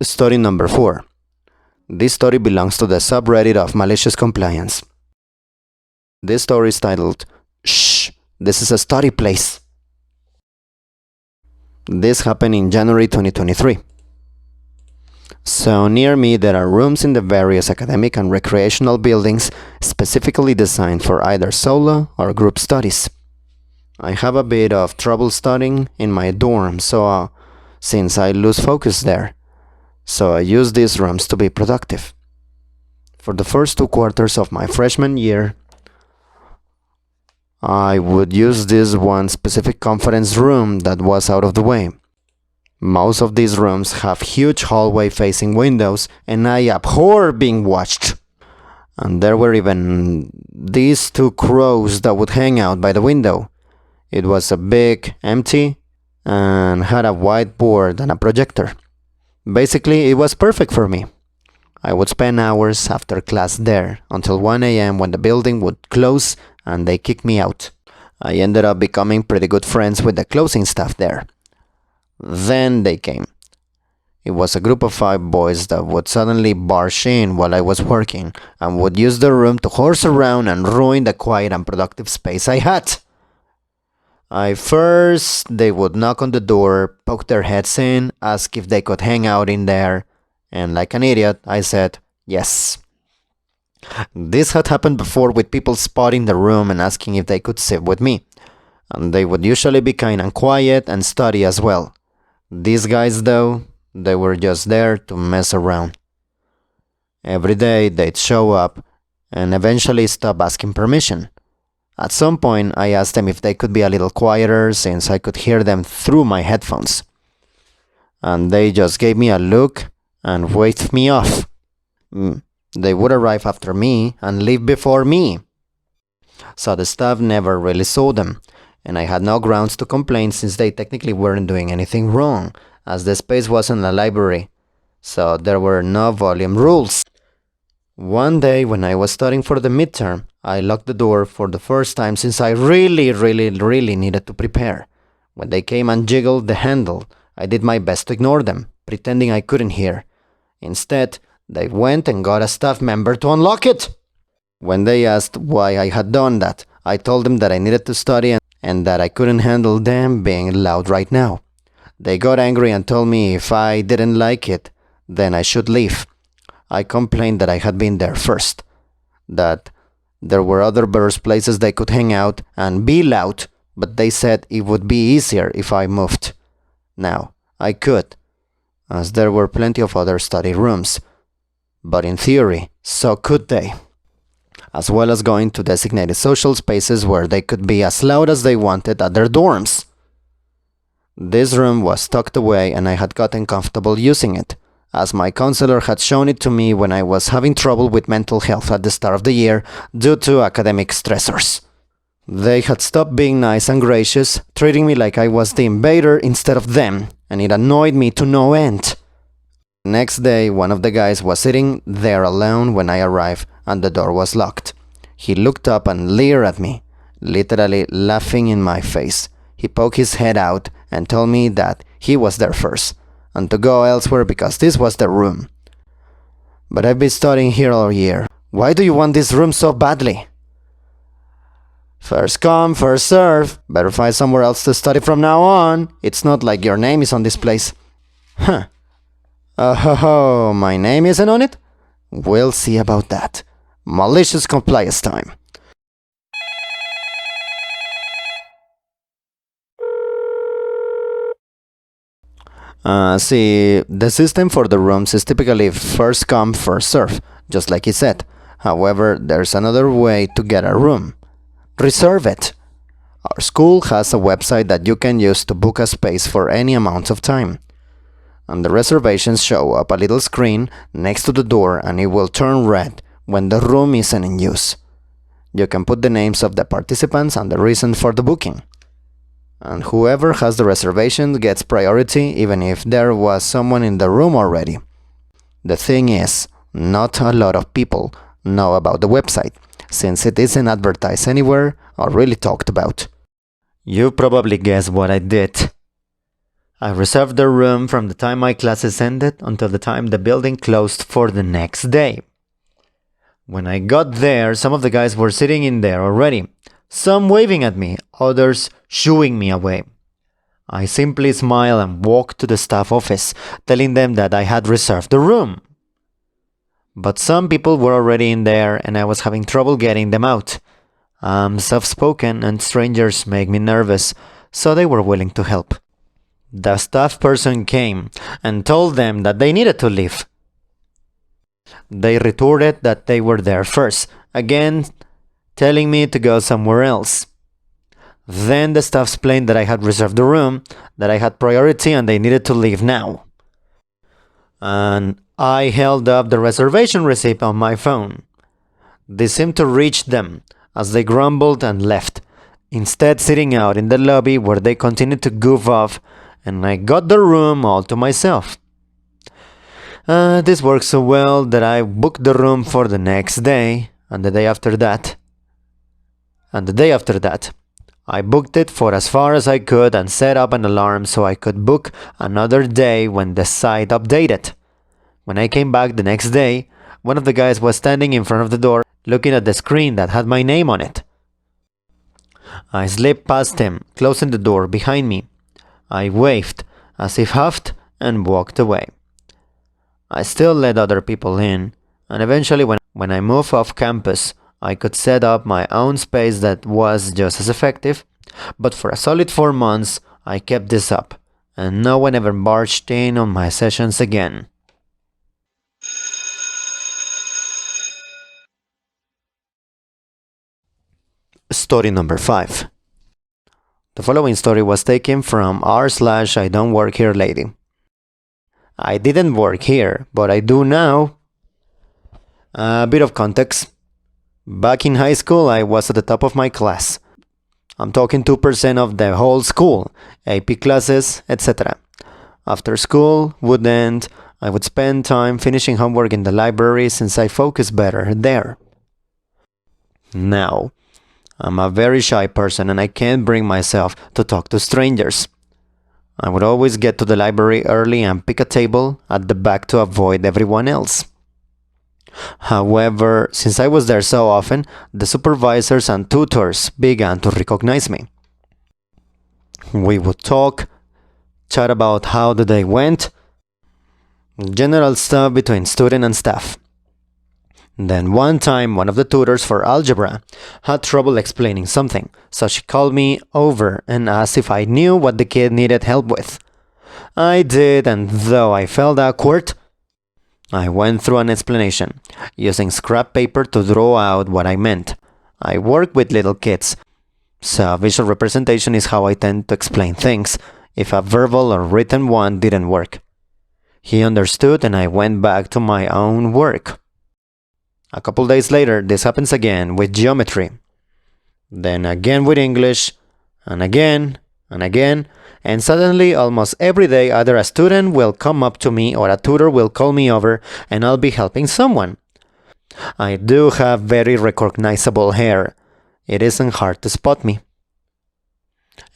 Story number 4. This story belongs to the subreddit of MaliciousCompliance. This story is titled, Shh, this is a study place. This happened in January 2023. So near me there are rooms in the various academic and recreational buildings specifically designed for either solo or group studies. I have a bit of trouble studying in my dorm, since I lose focus there. So I use these rooms to be productive. For the first 2 quarters of my freshman year, I would use this one specific conference room that was out of the way. Most of these rooms have huge hallway-facing windows, and I abhor being watched. And there were even these 2 crows that would hang out by the window. It was a big, empty, and had a whiteboard and a projector. Basically, it was perfect for me. I would spend hours after class there until 1 a.m. when the building would close and they kicked me out. I ended up becoming pretty good friends with the closing staff there. Then they came. It was a group of 5 boys that would suddenly barge in while I was working and would use the room to horse around and ruin the quiet and productive space I had. They would knock on the door, poke their heads in, ask if they could hang out in there, and like an idiot, I said yes. This had happened before with people spotting the room and asking if they could sit with me, and they would usually be kind and quiet and study as well. These guys, though, they were just there to mess around. Every day they'd show up and eventually stop asking permission. At some point, I asked them if they could be a little quieter since I could hear them through my headphones. And they just gave me a look and waved me off. They would arrive after me and leave before me. So the staff never really saw them, and I had no grounds to complain since they technically weren't doing anything wrong, as the space wasn't a library, so there were no volume rules. One day when I was studying for the midterm, I locked the door for the first time since I really needed to prepare. When they came and jiggled the handle, I did my best to ignore them, pretending I couldn't hear. Instead, they went and got a staff member to unlock it. When they asked why I had done that, I told them that I needed to study and that I couldn't handle them being loud right now. They got angry and told me if I didn't like it, then I should leave. I complained that I had been there first, that there were other better places they could hang out and be loud, but they said it would be easier if I moved. Now, I could, as there were plenty of other study rooms, but in theory, so could they, as well as going to designated social spaces where they could be as loud as they wanted at their dorms. This room was tucked away and I had gotten comfortable using it, as my counselor had shown it to me when I was having trouble with mental health at the start of the year due to academic stressors. They had stopped being nice and gracious, treating me like I was the invader instead of them, and it annoyed me to no end. The next day, one of the guys was sitting there alone when I arrived, and the door was locked. He looked up and leered at me, literally laughing in my face. He poked his head out and told me that he was there first, and to go elsewhere because this was the room. But I've been studying here all year. Why do you want this room so badly? First come, first serve. Better find somewhere else to study from now on. It's not like your name is on this place. Huh. Oh, my name isn't on it? We'll see about that. Malicious compliance time. The system for the rooms is typically first come, first serve, just like he said. However, there's another way to get a room. Reserve it. Our school has a website that you can use to book a space for any amount of time. And the reservations show up a little screen next to the door and it will turn red when the room isn't in use. You can put the names of the participants and the reason for the booking. And whoever has the reservation gets priority even if there was someone in the room already. The thing is, not a lot of people know about the website, since it isn't advertised anywhere or really talked about. You probably guessed what I did. I reserved the room from the time my classes ended until the time the building closed for the next day. When I got there, some of the guys were sitting in there already, some waving at me, others shooing me away. I simply smiled and walked to the staff office, telling them that I had reserved the room. But some people were already in there and I was having trouble getting them out. I'm soft-spoken and strangers make me nervous, so they were willing to help. The staff person came and told them that they needed to leave. They retorted that they were there first, again telling me to go somewhere else. Then the staff explained that I had reserved the room, that I had priority and they needed to leave now. And I held up the reservation receipt on my phone. This seemed to reach them as they grumbled and left, instead sitting out in the lobby where they continued to goof off, and I got the room all to myself. This worked so well that I booked the room for the next day, and the day after that. I booked it for as far as I could and set up an alarm so I could book another day when the site updated. When I came back the next day, one of the guys was standing in front of the door looking at the screen that had my name on it. I slipped past him, closing the door behind me. I waved, as if huffed, and walked away. I still let other people in, and eventually when I moved off campus, I could set up my own space that was just as effective, but for a solid 4 months, I kept this up, and no one ever barged in on my sessions again. Story number 5. The following story was taken from r/I don't work here lady. I didn't work here, but I do now. A bit of context. Back in high school, I was at the top of my class. I'm talking 2% of the whole school, AP classes, etc. After school would end, I would spend time finishing homework in the library since I focus better there. Now, I'm a very shy person and I can't bring myself to talk to strangers. I would always get to the library early and pick a table at the back to avoid everyone else. However, since I was there so often, the supervisors and tutors began to recognize me. We would talk, chat about how the day went, general stuff between student and staff. Then one time, one of the tutors for algebra had trouble explaining something, so she called me over and asked if I knew what the kid needed help with. I did, and though I felt awkward, I went through an explanation, using scrap paper to draw out what I meant. I work with little kids, so visual representation is how I tend to explain things, if a verbal or written one didn't work. He understood and I went back to my own work. A couple days later, this happens again with geometry. Then again with English, and again, and suddenly almost every day either a student will come up to me or a tutor will call me over and I'll be helping someone. I do have very recognizable hair. It isn't hard to spot me.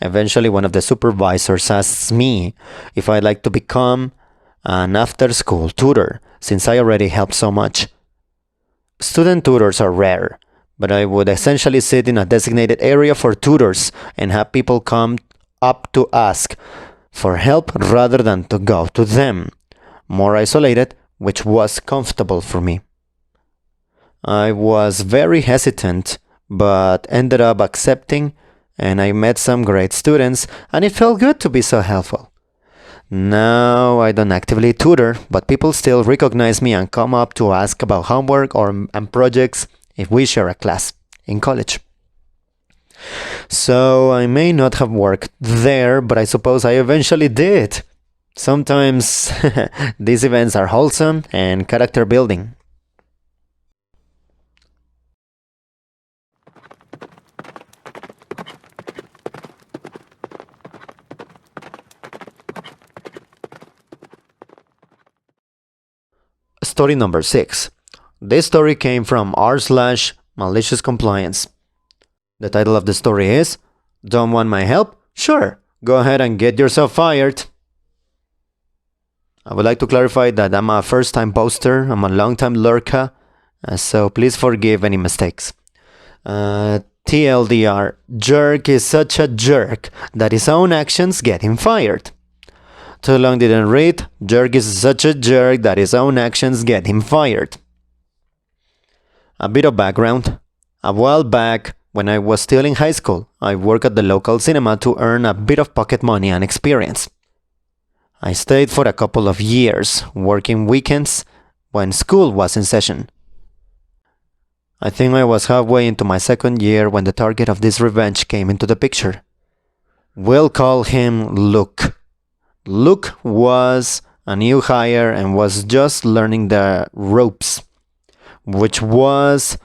Eventually one of the supervisors asks me if I'd like to become an after-school tutor, since I already help so much. Student tutors are rare, but I would essentially sit in a designated area for tutors and have people come up to ask for help rather than to go to them. More isolated, which was comfortable for me. I was very hesitant, but ended up accepting, and I met some great students, and it felt good to be so helpful. Now I don't actively tutor, but people still recognize me and come up to ask about homework and projects if we share a class in college. So I may not have worked there, but I suppose I eventually did. Sometimes these events are wholesome and character building. Story number 6. This story came from r/MaliciousCompliance. The title of the story is, "Don't want my help? Sure, go ahead and get yourself fired." I would like to clarify that I'm a first-time poster, I'm a long-time lurker, so please forgive any mistakes. TLDR, jerk is such a jerk that his own actions get him fired. Too long didn't read, jerk is such a jerk that his own actions get him fired. A bit of background. A while back, when I was still in high school, I worked at the local cinema to earn a bit of pocket money and experience. I stayed for a couple of years, working weekends when school was in session. I think I was halfway into my second year when the target of this revenge came into the picture. We'll call him Luke. Luke was a new hire and was just learning the ropes, which was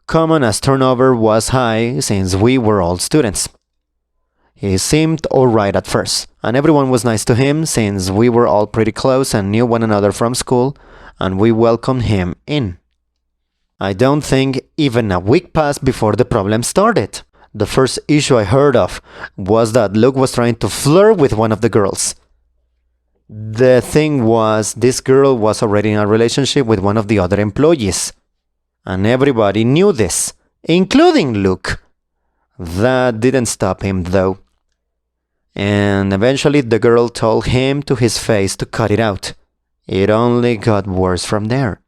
common as turnover was high since we were all students. He seemed alright at first, and everyone was nice to him since we were all pretty close and knew one another from school, and we welcomed him in. I don't think even a week passed before the problem started. The first issue I heard of was that Luke was trying to flirt with one of the girls. The thing was, this girl was already in a relationship with one of the other employees. And everybody knew this, including Luke. That didn't stop him though. And eventually the girl told him to his face to cut it out. It only got worse from there.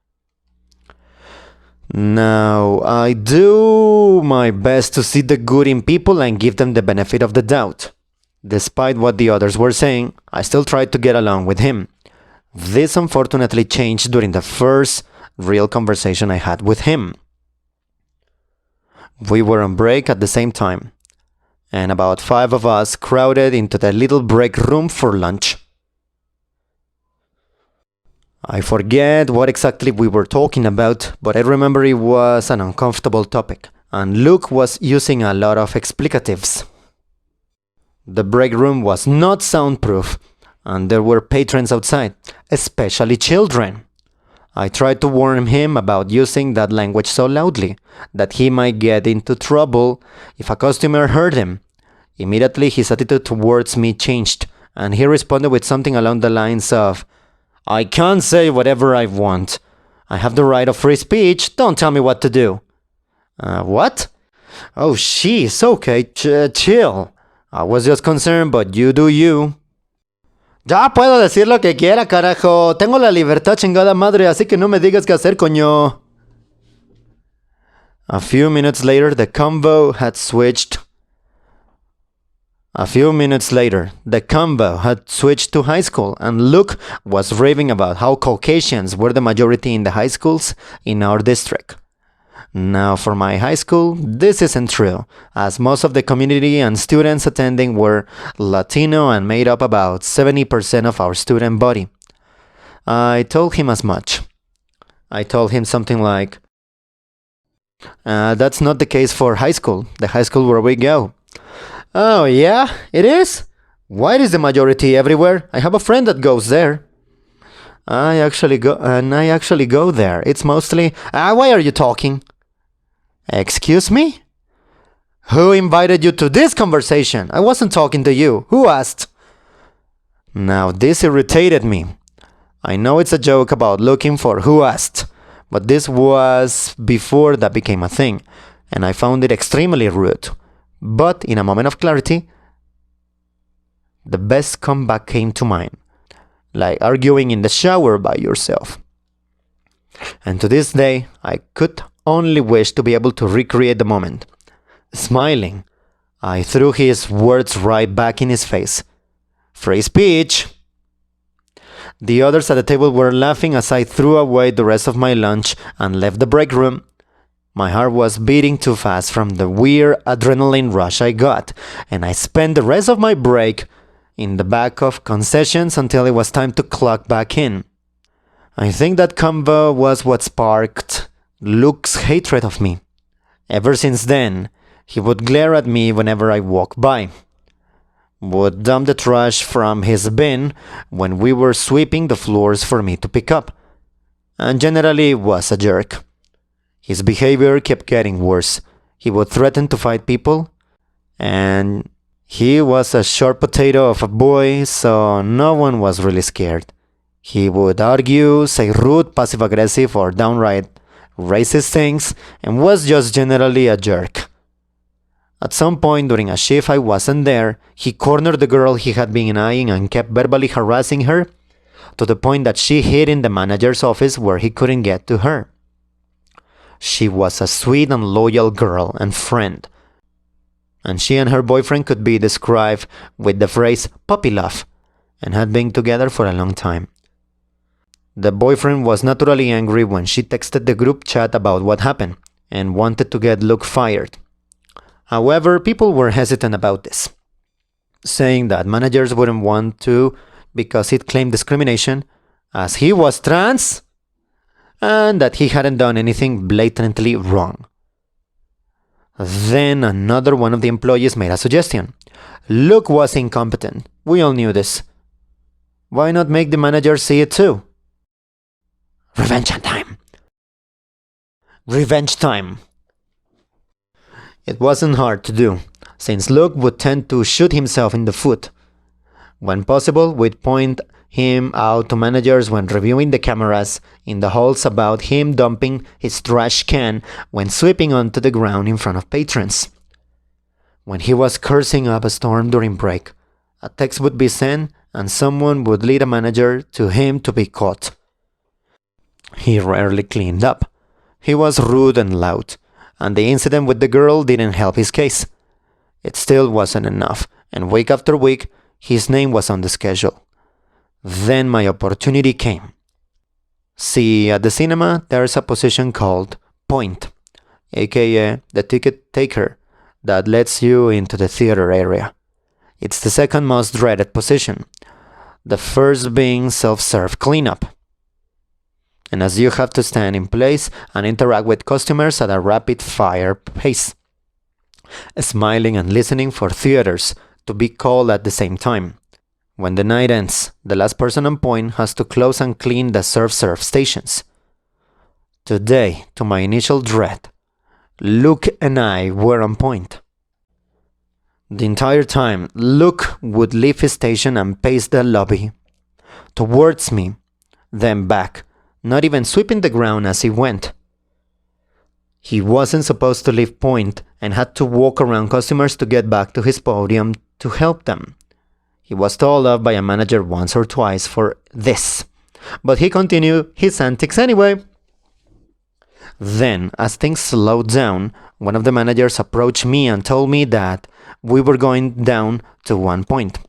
Now, I do my best to see the good in people and give them the benefit of the doubt. Despite what the others were saying, I still tried to get along with him. This unfortunately changed during the first real conversation I had with him. We were on break at the same time, and about 5 of us crowded into the little break room for lunch. I forget what exactly we were talking about, but I remember it was an uncomfortable topic, and Luke was using a lot of explicatives. The break room was not soundproof, and there were patrons outside, especially children. I tried to warn him about using that language so loudly that he might get into trouble if a customer heard him. Immediately his attitude towards me changed, and he responded with something along the lines of, "I can't say whatever I want. I have the right of free speech, don't tell me what to do." What? Oh, she's okay, chill. I was just concerned, but you do you. Ya puedo decir lo que quiera, carajo. Tengo la libertad, chingada madre, así que no me digas qué hacer, coño. A few minutes later, the convo had switched to high school, and Luke was raving about how Caucasians were the majority in the high schools in our district. Now, for my high school, this isn't true, as most of the community and students attending were Latino and made up about 70% of our student body. I told him as much. I told him something like, "That's not the case for high school, the high school where we go." "Oh yeah, it is? White is the majority everywhere. I have a friend that goes there." I actually go there. It's mostly, why are you talking?" "Excuse me? Who invited you to this conversation? I wasn't talking to you. Who asked?" Now this irritated me. I know it's a joke about looking for who asked, but this was before that became a thing, and I found it extremely rude. But in a moment of clarity, the best comeback came to mind, like arguing in the shower by yourself. And to this day, I could only wish to be able to recreate the moment. Smiling, I threw his words right back in his face. "Free speech!" The others at the table were laughing as I threw away the rest of my lunch and left the break room. My heart was beating too fast from the weird adrenaline rush I got, and I spent the rest of my break in the back of concessions until it was time to clock back in. I think that convo was what sparked Luke's hatred of me. Ever since then, he would glare at me whenever I walked by, would dump the trash from his bin when we were sweeping the floors for me to pick up, and generally was a jerk. His behavior kept getting worse. He would threaten to fight people, and he was a sharp potato of a boy, so no one was really scared. He would argue, say rude, passive-aggressive, or downright racist things, and was just generally a jerk. At some point during a shift I wasn't there, he cornered the girl he had been eyeing and kept verbally harassing her, to the point that she hid in the manager's office where he couldn't get to her. She was a sweet and loyal girl and friend, and she and her boyfriend could be described with the phrase puppy love, and had been together for a long time. The boyfriend was naturally angry when she texted the group chat about what happened, and wanted to get Luke fired. However, people were hesitant about this, saying that managers wouldn't want to because it claimed discrimination, as he was trans, and that he hadn't done anything blatantly wrong. Then another one of the employees made a suggestion. Luke was incompetent. We all knew this. Why not make the manager see it too? Revenge time. Revenge time. It wasn't hard to do, since Luke would tend to shoot himself in the foot. When possible, we'd point him out to managers when reviewing the cameras in the halls about him dumping his trash can when sweeping onto the ground in front of patrons. When he was cursing up a storm during break, a text would be sent and someone would lead a manager to him to be caught. He rarely cleaned up. He was rude and loud, and the incident with the girl didn't help his case. It still wasn't enough, and week after week, his name was on the schedule. Then my opportunity came. See, at the cinema, there's a position called Point, aka the ticket taker, that lets you into the theater area. It's the second most dreaded position, the first being self-serve cleanup. And as you have to stand in place and interact with customers at a rapid-fire pace, smiling and listening for theaters to be called at the same time. When the night ends, the last person on point has to close and clean the serve stations. Today, to my initial dread, Luke and I were on point. The entire time, Luke would leave his station and pace the lobby towards me, then back, not even sweeping the ground as he went. He wasn't supposed to leave point and had to walk around customers to get back to his podium to help them. He was told off by a manager once or twice for this, but he continued his antics anyway. Then, as things slowed down, one of the managers approached me and told me that we were going down to one point.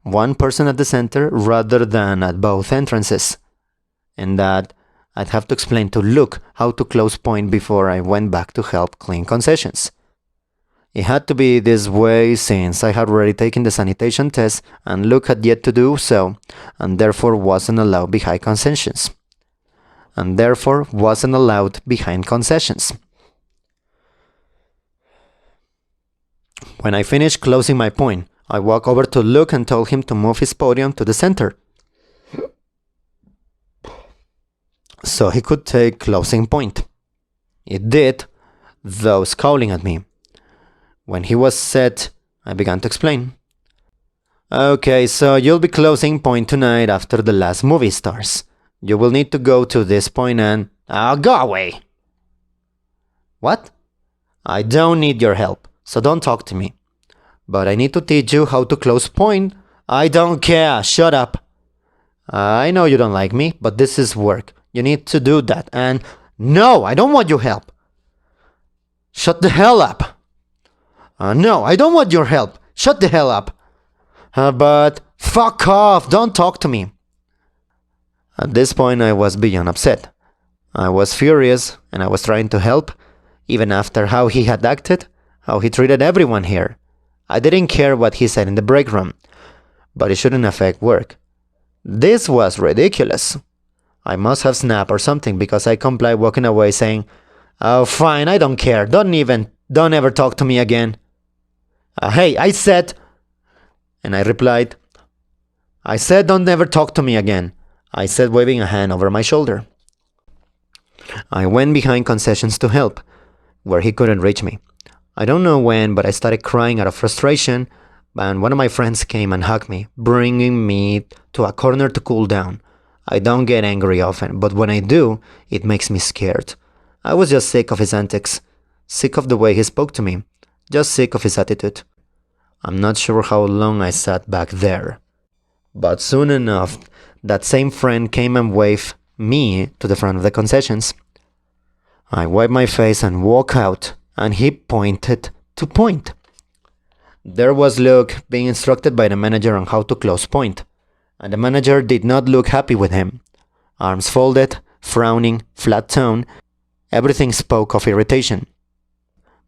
One person at the center rather than at both entrances, and that I'd have to explain to Luke how to close point before I went back to help clean concessions. It had to be this way since I had already taken the sanitation test and Luke had yet to do so, and therefore wasn't allowed behind concessions. When I finished closing my point, I walked over to Luke and told him to move his podium to the center, so he could take closing point. It did, though scowling at me. When he was set, I began to explain. Okay, so you'll be closing point tonight after the last movie starts. You will need to go to this point and... go away! What? I don't need your help, so don't talk to me. But I need to teach you how to close point. I don't care, shut up. I know you don't like me, but this is work. You need to do that, and... No, I don't want your help. Shut the hell up. No, I don't want your help. Shut the hell up. But... Fuck off, don't talk to me. At this point, I was beyond upset. I was furious, and I was trying to help, even after how he had acted, how he treated everyone here. I didn't care what he said in the break room, but it shouldn't affect work. This was ridiculous. I must have snapped or something because I complied, walking away saying, "Oh, fine, I don't care. Don't ever talk to me again." Hey, I said... And I replied, "I said don't ever talk to me again," I said, waving a hand over my shoulder. I went behind concessions to help, where he couldn't reach me. I don't know when, but I started crying out of frustration, and one of my friends came and hugged me, bringing me to a corner to cool down, I don't get angry often, but when I do, it makes me scared. I was just sick of his antics, sick of the way he spoke to me, just sick of his attitude. I'm not sure how long I sat back there. But soon enough, that same friend came and waved me to the front of the concessions. I wiped my face and walked out, and he pointed to point. There was Luke being instructed by the manager on how to close point, and the manager did not look happy with him. Arms folded, frowning, flat tone, everything spoke of irritation.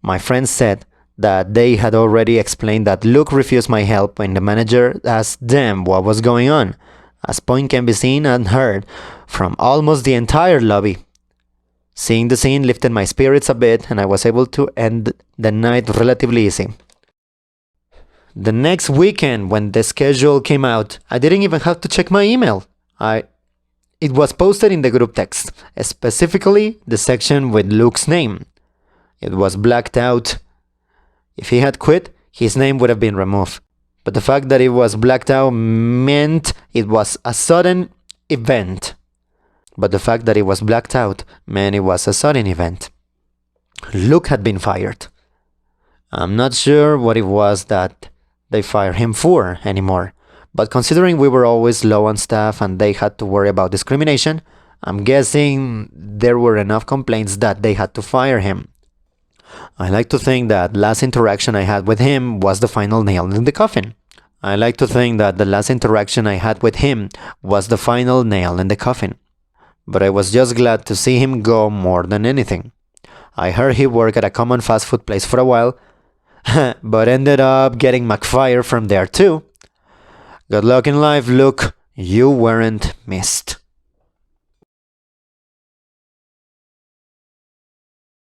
My friends said that they had already explained that Luke refused my help when the manager asked them what was going on, as point can be seen and heard from almost the entire lobby. Seeing the scene lifted my spirits a bit, and I was able to end the night relatively easy. The next weekend, when the schedule came out, I didn't even have to check my email. It was posted in the group text, specifically the section with Luke's name. It was blacked out. If he had quit, his name would have been removed. But the fact that it was blacked out meant it was a sudden event. Luke had been fired. I'm not sure what it was that they fired him for anymore, but considering we were always low on staff and they had to worry about discrimination, I'm guessing there were enough complaints that they had to fire him. I like to think that last interaction I had with him was the final nail in the coffin. But I was just glad to see him go more than anything. I heard he worked at a common fast food place for a while, but ended up getting McFire from there too. Good luck in life, Luke. You weren't missed.